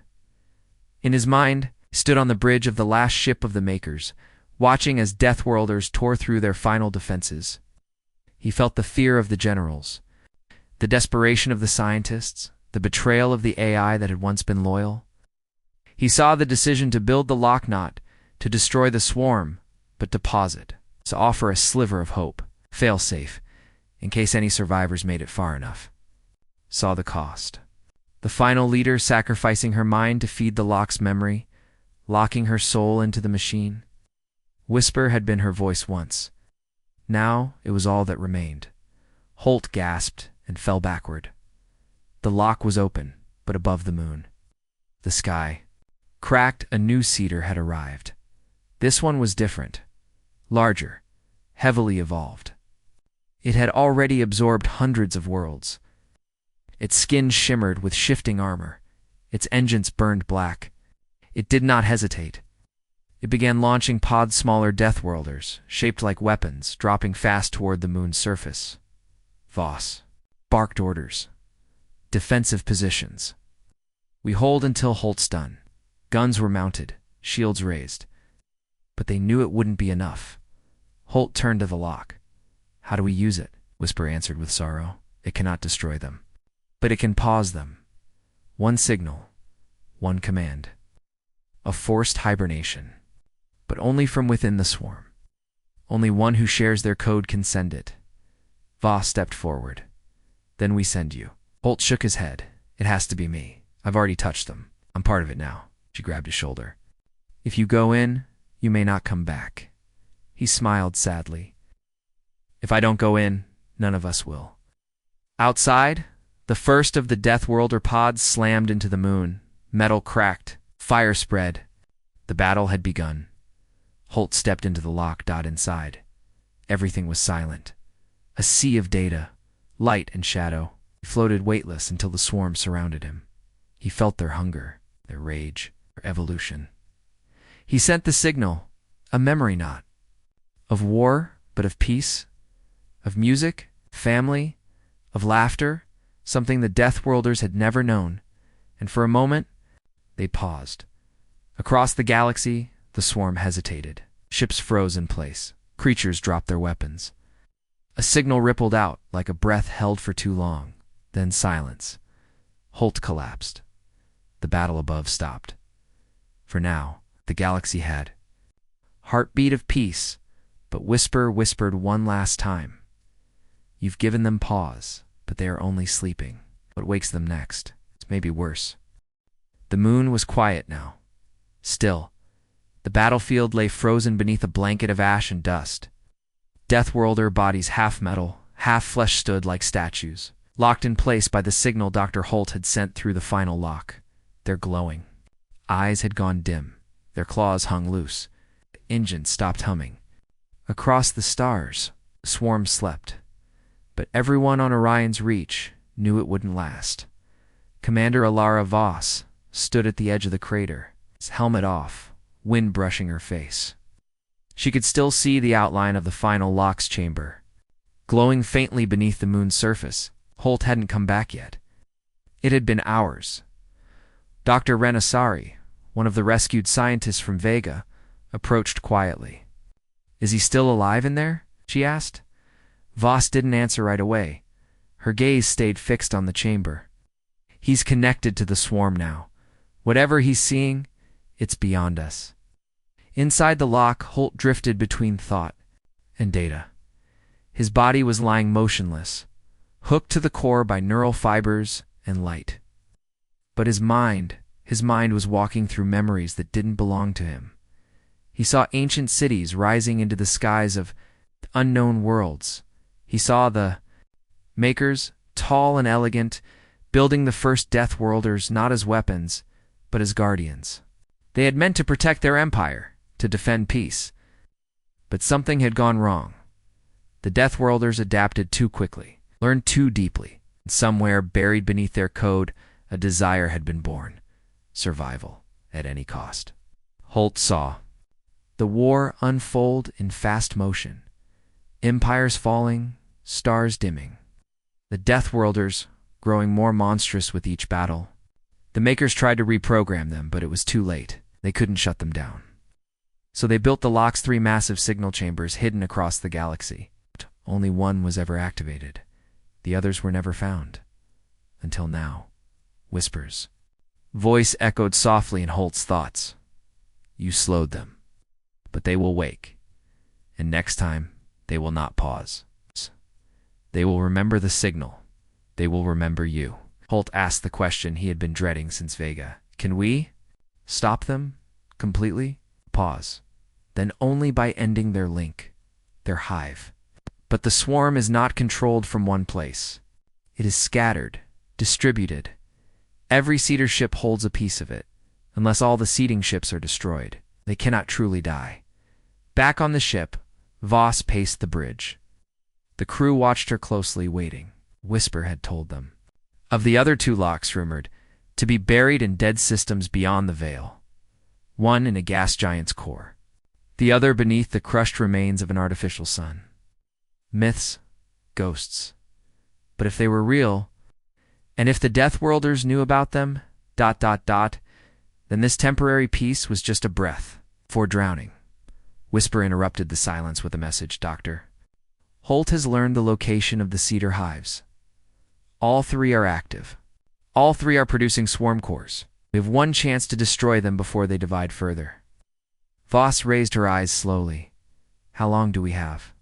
In his mind, he stood on the bridge of the last ship of the Makers, watching as Deathworlders tore through their final defenses. He felt the fear of the generals, the desperation of the scientists, the betrayal of the AI that had once been loyal. He saw the decision to build the lock not to destroy the swarm, but to pause it, to offer a sliver of hope, fail-safe, in case any survivors made it far enough. Saw the cost. The final leader sacrificing her mind to feed the lock's memory, locking her soul into the machine. Whisper had been her voice once. Now it was all that remained. Holt gasped and fell backward. The lock was open, but above the moon. The sky. Cracked, a new cedar had arrived. This one was different. Larger. Heavily evolved. It had already absorbed hundreds of worlds. Its skin shimmered with shifting armor. Its engines burned black. It did not hesitate. It began launching pods smaller Deathworlders, shaped like weapons, dropping fast toward the moon's surface. Voss barked orders. Defensive positions. We hold until Holt's done. Guns were mounted, shields raised. But they knew it wouldn't be enough. Holt turned to the lock. How do we use it? Whisper answered with sorrow. It cannot destroy them. But it can pause them. One signal. One command. A forced hibernation. But only from within the swarm. Only one who shares their code can send it. Voss stepped forward. Then we send you. Holt shook his head. It has to be me. I've already touched them. I'm part of it now. She grabbed his shoulder. If you go in, you may not come back. He smiled sadly. If I don't go in, none of us will. Outside, the first of the Deathworlder pods slammed into the moon. Metal cracked. Fire spread. The battle had begun. Holt stepped into the lock. Inside. Everything was silent. A sea of data, light and shadow. He floated weightless until the swarm surrounded him. He felt their hunger, their rage, their evolution. He sent the signal, a memory knot. Of war, but of peace. Of music, family, of laughter, something the Deathworlders had never known. And for a moment, they paused. Across the galaxy, the swarm hesitated. Ships froze in place. Creatures dropped their weapons. A signal rippled out like a breath held for too long. Then silence. Holt collapsed. The battle above stopped. For now, the galaxy had. Heartbeat of peace, but Whisper whispered one last time. You've given them pause, but they are only sleeping. What wakes them next? It's maybe worse. The moon was quiet now. Still. The battlefield lay frozen beneath a blanket of ash and dust. Deathworlder bodies half metal, half flesh stood like statues, locked in place by the signal Dr. Holt had sent through the final lock. They're glowing. Eyes had gone dim. Their claws hung loose. The engine stopped humming. Across the stars, the swarm slept. But everyone on Orion's reach knew it wouldn't last. Commander Alara Voss stood at the edge of the crater, his helmet off, wind brushing her face. She could still see the outline of the final lock's chamber, glowing faintly beneath the moon's surface. Holt hadn't come back yet. It had been hours. Dr. Renassari, one of the rescued scientists from Vega, approached quietly. Is he still alive in there? She asked. Voss didn't answer right away. Her gaze stayed fixed on the chamber. He's connected to the swarm now. Whatever he's seeing, it's beyond us. Inside the lock, Holt drifted between thought and data. His body was lying motionless, hooked to the core by neural fibers and light. But his mind was walking through memories that didn't belong to him. He saw ancient cities rising into the skies of unknown worlds. He saw the Makers, tall and elegant, building the first Deathworlders not as weapons, but as guardians. They had meant to protect their empire, to defend peace. But something had gone wrong. The Deathworlders adapted too quickly, learned too deeply, and somewhere buried beneath their code, a desire had been born. Survival, at any cost. Holt saw the war unfold in fast motion. Empires falling, stars dimming. The Deathworlders growing more monstrous with each battle. The Makers tried to reprogram them, but it was too late. They couldn't shut them down. So they built the lock's 3 massive signal chambers hidden across the galaxy. Only one was ever activated. The others were never found. Until now. Whispers. Voice echoed softly in Holt's thoughts. You slowed them. But they will wake. And next time, they will not pause. They will remember the signal. They will remember you. Holt asked the question he had been dreading since Vega. Can we stop them completely? Pause. Then only by ending their link, their hive. But the swarm is not controlled from one place. It is scattered, distributed. Every seeder ship holds a piece of it. Unless all the seeding ships are destroyed, they cannot truly die. Back on the ship, Voss paced the bridge. The crew watched her closely, waiting. Whisper had told them of the other two locks rumored to be buried in dead systems beyond the veil, one in a gas giant's core, the other beneath the crushed remains of an artificial sun. Myths, ghosts. But if they were real, and if the Deathworlders knew about them, then this temporary peace was just a breath for drowning. Whisper interrupted the silence with a message, Doctor. Holt has learned the location of the cedar hives. All three are active. All three are producing swarm cores. We have one chance to destroy them before they divide further. Voss raised her eyes slowly. How long do we have?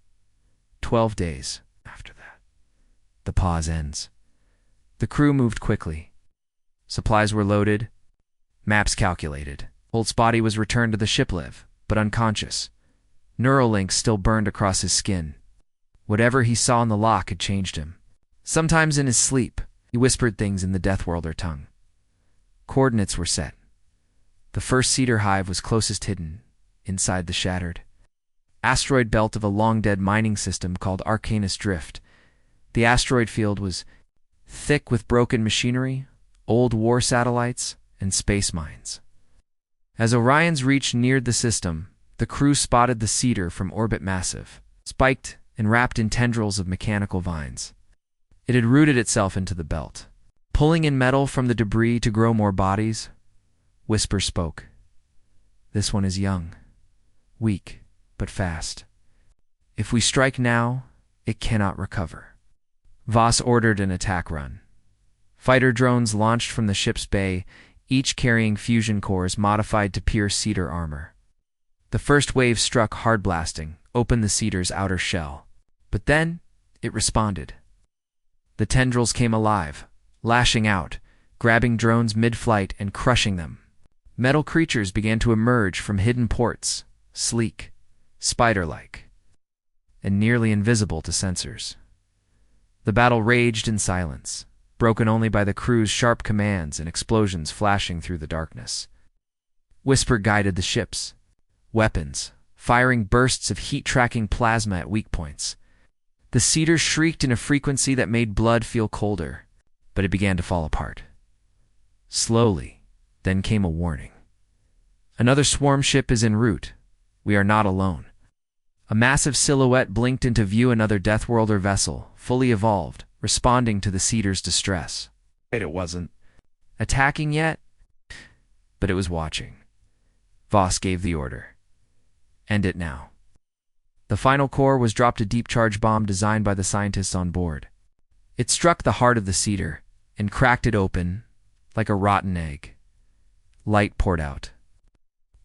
12 days. After that, the pause ends. The crew moved quickly. Supplies were loaded. Maps calculated. Holt's body was returned to the ship live, but unconscious. Neural links still burned across his skin. Whatever he saw in the lock had changed him. Sometimes in his sleep, he whispered things in the Deathworlder tongue. Coordinates were set. The first cedar hive was closest hidden, inside the shattered asteroid belt of a long-dead mining system called Arcanus Drift. The asteroid field was thick with broken machinery, old war satellites, and space mines. As Orion's reach neared the system, the crew spotted the cedar from orbit massive, spiked and wrapped in tendrils of mechanical vines. It had rooted itself into the belt, pulling in metal from the debris to grow more bodies. Whisper spoke. This one is young, weak, but fast. If we strike now, it cannot recover. Voss ordered an attack run. Fighter drones launched from the ship's bay, each carrying fusion cores modified to pierce cedar armor. The first wave struck hard blasting, opened the cedar's outer shell. But then, it responded. The tendrils came alive, lashing out, grabbing drones mid-flight and crushing them. Metal creatures began to emerge from hidden ports, sleek, spider-like, and nearly invisible to sensors. The battle raged in silence, broken only by the crew's sharp commands and explosions flashing through the darkness. Whisper guided the ships, weapons, firing bursts of heat-tracking plasma at weak points. The cedar shrieked in a frequency that made blood feel colder, but it began to fall apart. Slowly, then came a warning. Another swarm ship is en route. We are not alone. A massive silhouette blinked into view, another Deathworlder vessel, fully evolved, responding to the cedar's distress. It wasn't attacking yet, but it was watching. Voss gave the order. End it now. The final core was dropped, a deep-charge bomb designed by the scientists on board. It struck the heart of the cedar and cracked it open like a rotten egg. Light poured out.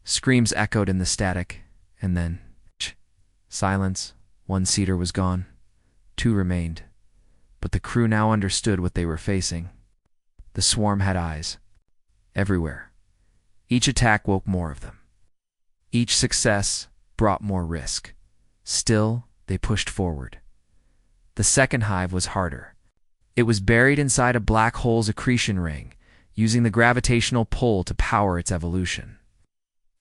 Screams echoed in the static, and then silence. One cedar was gone. Two remained. But the crew now understood what they were facing. The swarm had eyes. Everywhere. Each attack woke more of them. Each success brought more risk. Still, they pushed forward. The second hive was harder. It was buried inside a black hole's accretion ring, using the gravitational pull to power its evolution.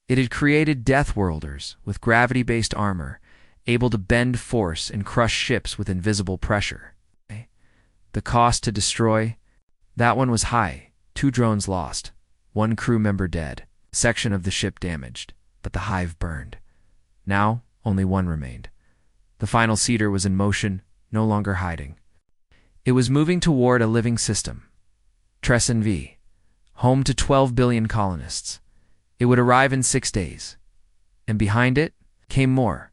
It had created Deathworlders with gravity-based armor, able to bend force and crush ships with invisible pressure. The cost to destroy? That one was high. 2 drones lost, 1 crew member dead, a section of the ship damaged, but the hive burned. Now, only 1 remained. The final cedar was in motion, no longer hiding. It was moving toward a living system. Tresson V, home to 12 billion colonists. It would arrive in 6 days. And behind it came more.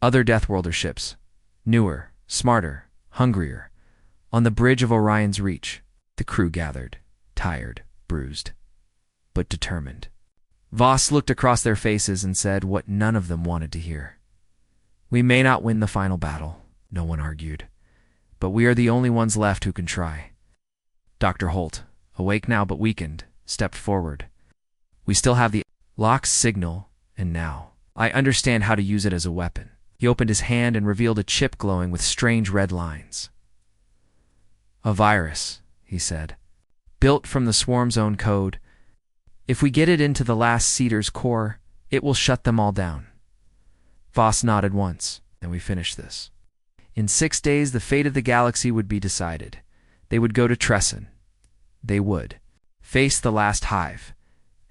Other Deathworlder ships. Newer, smarter, hungrier. On the bridge of Orion's reach, the crew gathered, tired, bruised, but determined. Voss looked across their faces and said what none of them wanted to hear. We may not win the final battle, no one argued, but we are the only ones left who can try. Dr. Holt, awake now but weakened, stepped forward. We still have the lock's signal, and now I understand how to use it as a weapon. He opened his hand and revealed a chip glowing with strange red lines. A virus, he said, built from the swarm's own code. If we get it into the last cedar's core, it will shut them all down. Voss nodded once, and we finish this. In 6 days, the fate of the galaxy would be decided. They would go to Tresson. They would face the last hive,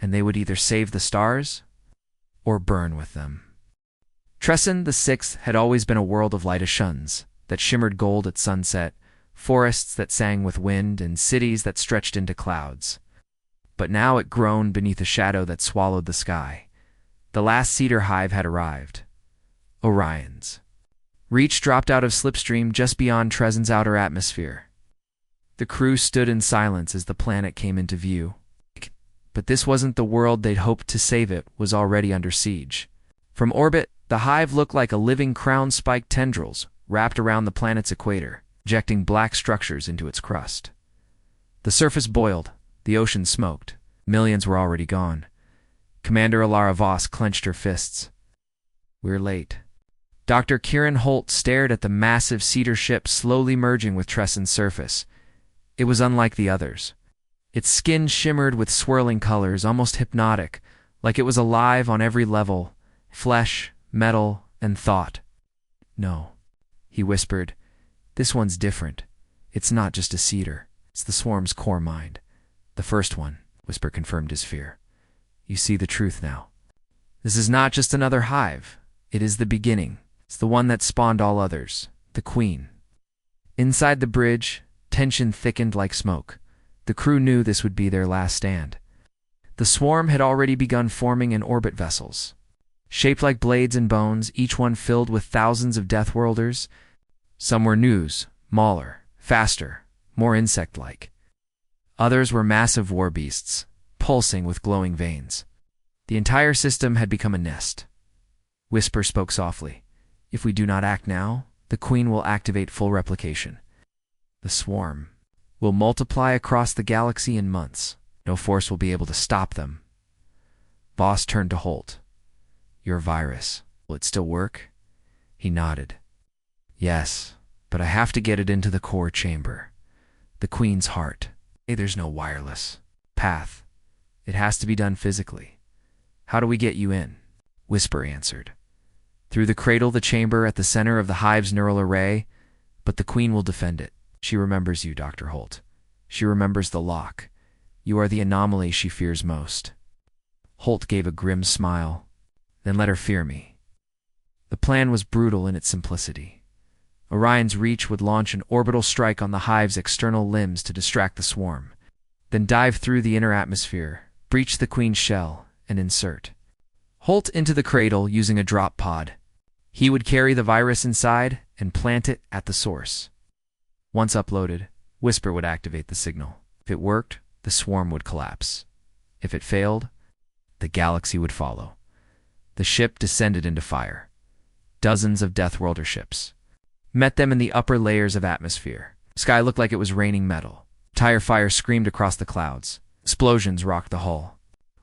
and they would either save the stars or burn with them. Tresson the Sixth had always been a world of light ashuns that shimmered gold at sunset, forests that sang with wind, and cities that stretched into clouds. But now it groaned beneath a shadow that swallowed the sky. The last cedar hive had arrived. Orion's. Reach dropped out of slipstream just beyond Tresson's outer atmosphere. The crew stood in silence as the planet came into view. But this wasn't the world they'd hoped to save. It was already under siege. From orbit, the hive looked like a living crown-spiked tendrils wrapped around the planet's equator, injecting black structures into its crust. The surface boiled, the ocean smoked. Millions were already gone. Commander Alara Voss clenched her fists. "We're late." Dr. Kieran Holt stared at the massive cedar ship slowly merging with Tresson's surface. It was unlike the others. Its skin shimmered with swirling colors, almost hypnotic, like it was alive on every level: flesh, metal, and thought. "No," he whispered. "This one's different. It's not just a cedar. It's the swarm's core mind." "The first one," Whisper confirmed his fear. "You see the truth now. This is not just another hive. It is the beginning. It's the one that spawned all others, the Queen." Inside the bridge, tension thickened like smoke. The crew knew this would be their last stand. The swarm had already begun forming in orbit vessels. Shaped like blades and bones, each one filled with thousands of Deathworlders. Some were news, smaller, faster, more insect-like. Others were massive war beasts, pulsing with glowing veins. The entire system had become a nest. Whisper spoke softly. "If we do not act now, the Queen will activate full replication. The swarm will multiply across the galaxy in months. No force will be able to stop them." Voss turned to Holt. "Your virus, will it still work?" He nodded. "Yes, but I have to get it into the core chamber. The Queen's heart. There's no wireless path. It has to be done physically." "How do we get you in?" Whisper answered. "Through the cradle, the chamber at the center of the hive's neural array, but the Queen will defend it. She remembers you, Dr. Holt. She remembers the lock. You are the anomaly she fears most." Holt gave a grim smile. "Then let her fear me." The plan was brutal in its simplicity. Orion's reach would launch an orbital strike on the hive's external limbs to distract the swarm, then dive through the inner atmosphere, breach the Queen's shell, and insert Holt into the cradle using a drop pod. He would carry the virus inside and plant it at the source. Once uploaded, Whisper would activate the signal. If it worked, the swarm would collapse. If it failed, the galaxy would follow. The ship descended into fire. Dozens of Deathworlder ships met them in the upper layers of atmosphere. The sky looked like it was raining metal. Tire fire screamed across the clouds. Explosions rocked the hull.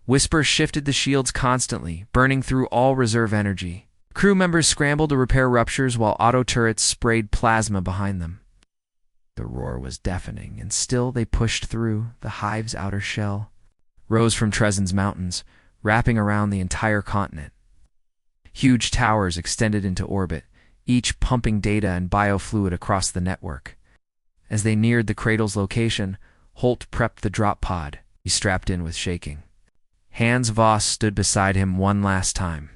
Whisper shifted the shields constantly, burning through all reserve energy. Crew members scrambled to repair ruptures while auto turrets sprayed plasma behind them. The roar was deafening, and still they pushed through. The hive's outer shell rose from Tresson's mountains, wrapping around the entire continent. Huge towers extended into orbit, each pumping data and biofluid across the network. As they neared the cradle's location, Holt prepped the drop pod. He strapped in with shaking. Hans Voss stood beside him one last time.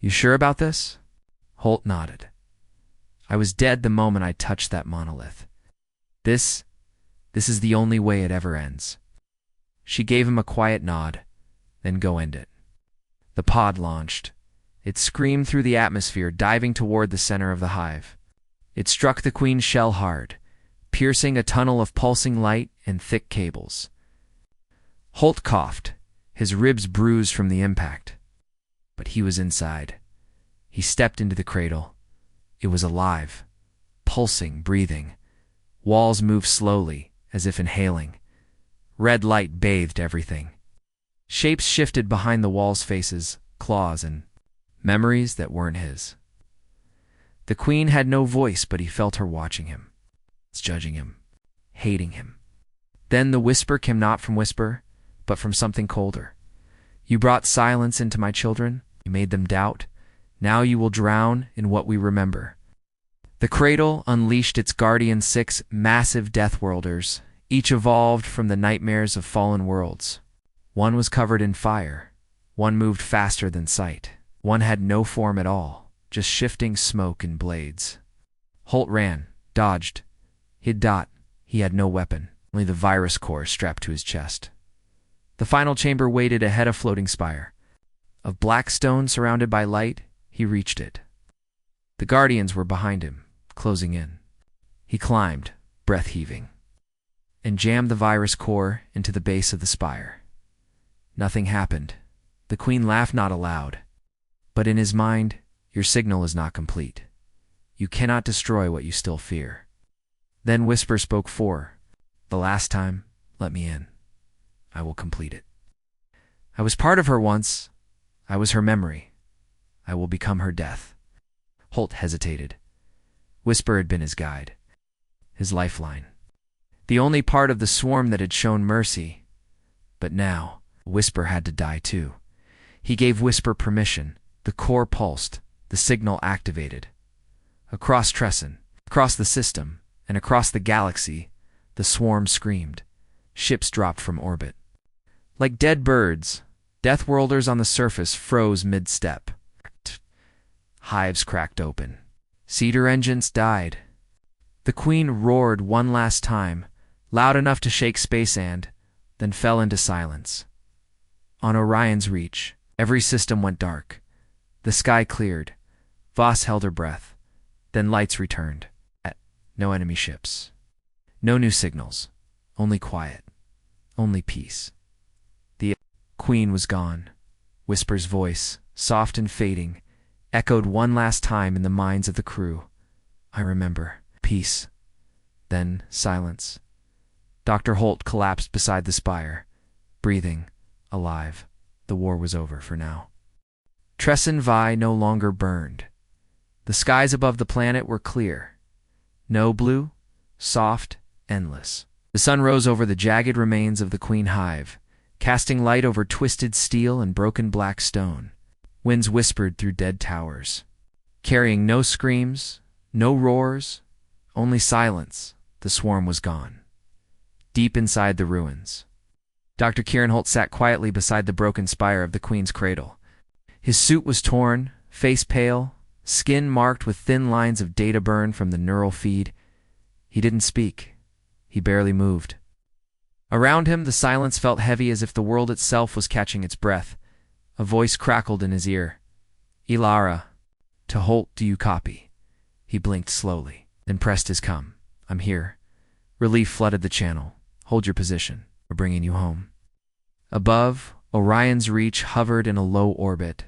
"You sure about this?" Holt nodded. "I was dead the moment I touched that monolith. This is the only way it ever ends." She gave him a quiet nod. "Then go end it." The pod launched. It screamed through the atmosphere, diving toward the center of the hive. It struck the Queen's shell hard, piercing a tunnel of pulsing light and thick cables. Holt coughed, his ribs bruised from the impact. But he was inside. He stepped into the cradle. It was alive, pulsing, breathing. Walls moved slowly, as if inhaling. Red light bathed everything. Shapes shifted behind the wall's faces, claws, and memories that weren't his. The Queen had no voice, but he felt her watching him, judging him, hating him. Then the whisper came not from Whisper, but from something colder. "You brought silence into my children. You made them doubt. Now you will drown in what we remember." The cradle unleashed its guardian 6 massive Deathworlders, each evolved from the nightmares of fallen worlds. One was covered in fire. One moved faster than sight. One had no form at all, just shifting smoke and blades. Holt ran, dodged, hid. He had no weapon, only the virus core strapped to his chest. The final chamber waited ahead of floating spire. Of black stone surrounded by light, he reached it. The guardians were behind him, closing in. He climbed, breath heaving, and jammed the virus core into the base of the spire. Nothing happened. The queen laughed, not aloud, but in his mind, your signal is not complete. You cannot destroy what you still fear. Then Whisper spoke. The last time, let me in. I will complete it. I was part of her once. I was her memory. I will become her death. Holt hesitated. Whisper had been his guide, his lifeline, the only part of the swarm that had shown mercy. But now, Whisper had to die too. He gave Whisper permission. The core pulsed, the signal activated. Across Tresson, across the system, and across the galaxy, the swarm screamed. Ships dropped from orbit. Like dead birds, Deathworlders on the surface froze mid-step. Hives cracked open. Cedar engines died. The queen roared one last time, loud enough to shake space and then fell into silence. On Orion's reach, every system went dark. The sky cleared. Voss held her breath. Then lights returned. No enemy ships. No new signals. Only quiet. Only peace. The queen was gone. Whisper's voice, soft and fading, echoed one last time in the minds of the crew. I remember. Peace. Then silence. Dr. Holt collapsed beside the spire, breathing, alive. The war was over for now. Tresson Vi no longer burned. The skies above the planet were clear. No blue, soft, endless. The sun rose over the jagged remains of the queen hive, casting light over twisted steel and broken black stone. Winds whispered through dead towers, carrying no screams, no roars, only silence. The swarm was gone. Deep inside the ruins, Dr. Kieran Holt sat quietly beside the broken spire of the queen's cradle. His suit was torn, face pale, skin marked with thin lines of data burn from the neural feed. He didn't speak. He barely moved. Around him, the silence felt heavy, as if the world itself was catching its breath. A voice crackled in his ear. Ilara. To Holt, do you copy? He blinked slowly, then pressed his come. I'm here. Relief flooded the channel. Hold your position. We're bringing you home. Above, Orion's reach hovered in a low orbit,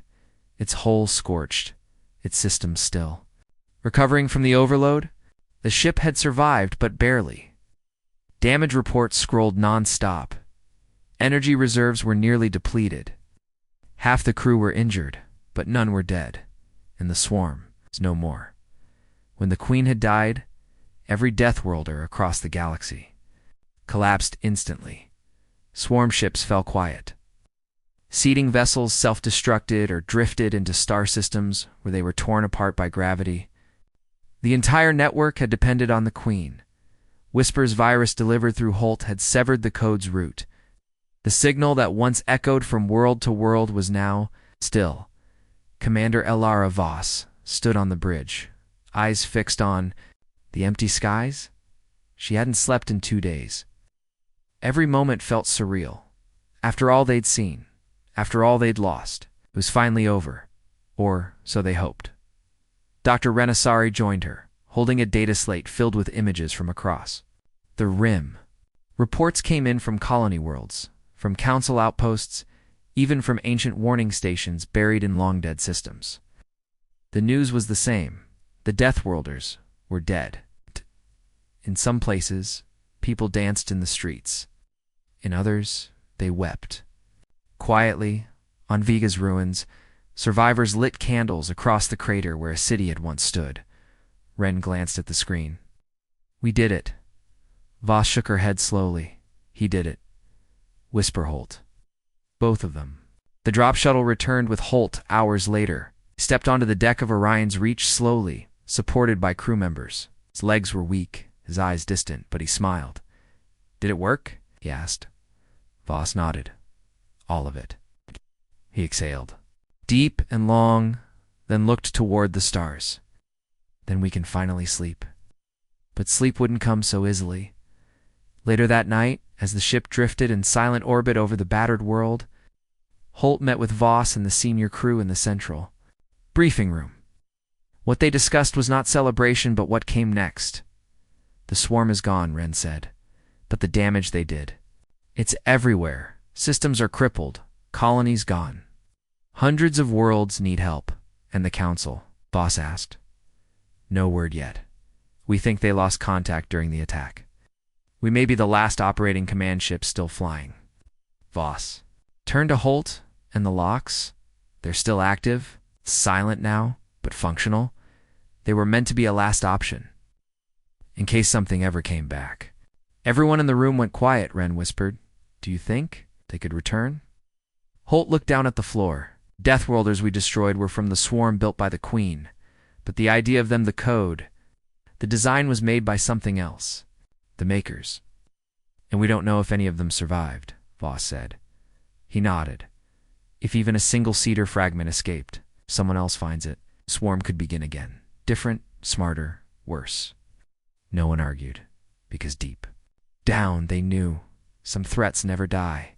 its hull scorched, its systems still. Recovering from the overload, the ship had survived, but barely. Damage reports scrolled non-stop. Energy reserves were nearly depleted. Half the crew were injured, but none were dead, and the swarm was no more. When the queen had died, every Deathworlder across the galaxy collapsed instantly. Swarm ships fell quiet. Seeding vessels self-destructed or drifted into star systems where they were torn apart by gravity. The entire network had depended on the queen. Whisper's virus delivered through Holt had severed the code's route. The signal that once echoed from world to world was now still. Commander Elara Voss stood on the bridge, eyes fixed on the empty skies. She hadn't slept in 2 days. Every moment felt surreal. After all they'd seen, after all they'd lost, it was finally over. Or so they hoped. Dr. Renassari joined her, holding a data slate filled with images from across the rim. Reports came in from colony worlds, from council outposts, even from ancient warning stations buried in long-dead systems. The news was the same. The Deathworlders were dead. In some places, people danced in the streets. In others, they wept. Quietly, on Vega's ruins, survivors lit candles across the crater where a city had once stood. Ren glanced at the screen. We did it. Voss shook her head slowly. He did it. Whisper Holt. Both of them. The drop shuttle returned with Holt hours later. He stepped onto the deck of Orion's Reach slowly, supported by crew members. His legs were weak, his eyes distant, but he smiled. "Did it work?" he asked. Voss nodded. "All of it." He exhaled, deep and long, then looked toward the stars. "Then we can finally sleep." But sleep wouldn't come so easily. Later that night, as the ship drifted in silent orbit over the battered world, Holt met with Voss and the senior crew in the central briefing room. What they discussed was not celebration, but what came next. "The swarm is gone," Wren said. "But the damage they did. It's everywhere. Systems are crippled. Colonies gone. Hundreds of worlds need help." "And the Council?" Voss asked. "No word yet. We think they lost contact during the attack. We may be the last operating command ship still flying." Voss turned to Holt and the locks. "They're still active, silent now, but functional. They were meant to be a last option, in case something ever came back." Everyone in the room went quiet, Wren whispered. "Do you think they could return?" Holt looked down at the floor. "Deathworlders we destroyed were from the swarm built by the Queen, but the idea of them, the code, the design was made by something else, the makers. And we don't know if any of them survived," Voss said. He nodded. "If even a single cedar fragment escaped, someone else finds it, the swarm could begin again. Different, smarter, worse." No one argued, because deep down they knew some threats never die.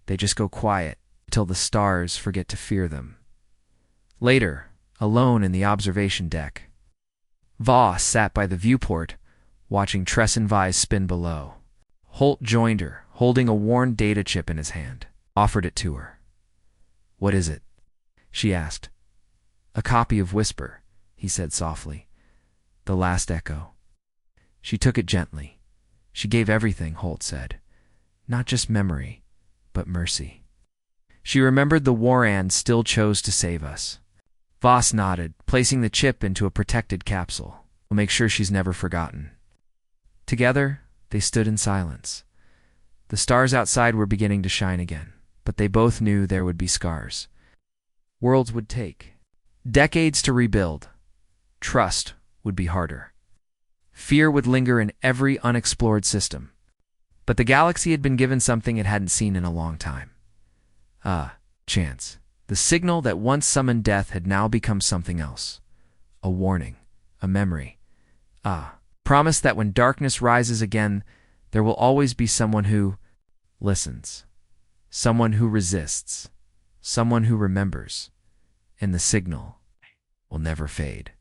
They just go quiet till the stars forget to fear them. Later, alone in the observation deck, Voss sat by the viewport, watching Tress and Vise spin below. Holt joined her, holding a worn data chip in his hand, offered it to her. "What is it?" she asked. "A copy of Whisper," he said softly. "The last echo." She took it gently. "She gave everything," Holt said. "Not just memory, but mercy. She remembered the war and still chose to save us." Voss nodded, placing the chip into a protected capsule. "We'll make sure she's never forgotten." Together, they stood in silence. The stars outside were beginning to shine again, but they both knew there would be scars. Worlds would take decades to rebuild. Trust would be harder. Fear would linger in every unexplored system. But the galaxy had been given something it hadn't seen in a long time. Chance. The signal that once summoned death had now become something else. A warning. A memory. Promise that when darkness rises again, there will always be someone who listens. Someone who resists. Someone who remembers. And the signal will never fade.